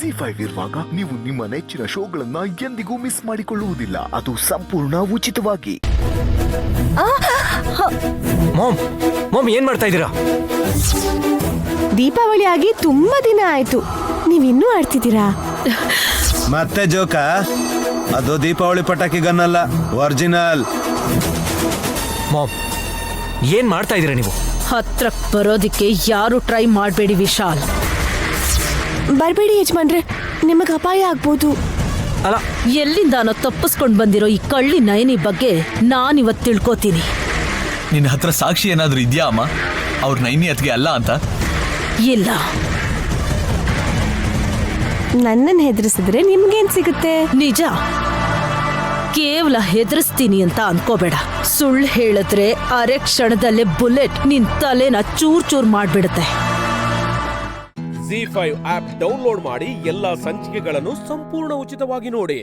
ZEE5 ಇರುವಾಗ ನೀವು ನಿಮ್ಮ ನೆಚ್ಚಿನ ಶೋಗಳನ್ನ ಎಂದಿಗೂ ಮಿಸ್ ಮಾಡಿಕೊಳ್ಳುವುದಿಲ್ಲ. ಅದು ಸಂಪೂರ್ಣ ಉಚಿತವಾಗಿ. ಮಾಮ್ ಏನ್ ಮಾಡ್ತಾ ಇದ್ದೀರಾ? ದೀಪಾವಳಿ ಆಗಿ ತುಂಬಾ ದಿನ ಆಯ್ತು, ನೀವಿನ್ನೂ ಆಡ್ತಿದ್ದೀರಾ? ಮತ್ತೆ ಜೋಕ? ಅದು ದೀಪಾವಳಿ ಪಟಾಕಿ ಗನ್ ಅಲ್ಲ, ಒರಿಜಿನಲ್. ಮಾಮ್ ಏನ್ ಮಾಡ್ತಾ ಇದ್ದೀರಾ ನೀವು? ಹತ್ರಕ್ ಬರೋದಿಕ್ಕೆ ಯಾರು ಟ್ರೈ ಮಾಡಬೇಡಿ ವಿಶಾಲ್. ಬರ್ಬೇಡಿ ಯಜಮಾನ್ರೆ, ನಿಮಗೆ ಅಪಾಯ ಆಗ್ಬೋದು. ಅಲ್ಲ, ಎಲ್ಲಿಂದಾನೋ ತಪ್ಪಿಸ್ಕೊಂಡ್ ಬಂದಿರೋ ಈ ಕಳ್ಳಿ ನಯನಿ ಬಗ್ಗೆ ನಾನಿವತ್ತು ತಿಳ್ಕೋತೀನಿ. ನಿನ್ನ ಹತ್ರ ಸಾಕ್ಷಿ ಏನಾದ್ರೂ ಇದ್ಯಾ ಅಮ್ಮ? ಅವ್ರ ನೈನಿ ಅತ್ಗೆ ಅಲ್ಲ ಅಂತ? ಇಲ್ಲ. ನನ್ನನ್ನು ಹೆದರಿಸಿದ್ರೆ ನಿಮ್ಗೇನ್ ಸಿಗುತ್ತೆ? ನಿಜ. ಕೇವಲ ಹೆದರಿಸ್ತೀನಿ ಅಂತ ಅನ್ಕೋಬೇಡ. ಸುಳ್ಳು ಹೇಳಿದ್ರೆ ಅರೆ ಕ್ಷಣದಲ್ಲೇ ಬುಲೆಟ್ ನಿನ್ ತಲೆನ ಚೂರ್ ಚೂರ್ ಮಾಡ್ಬಿಡುತ್ತೆ. ZEE5 ಆಪ್ ಡೌನ್ಲೋಡ್ ಮಾಡಿ ಎಲ್ಲಾ ಸಂಚಿಕೆಗಳನ್ನು ಸಂಪೂರ್ಣ ಉಚಿತವಾಗಿ ನೋಡಿ.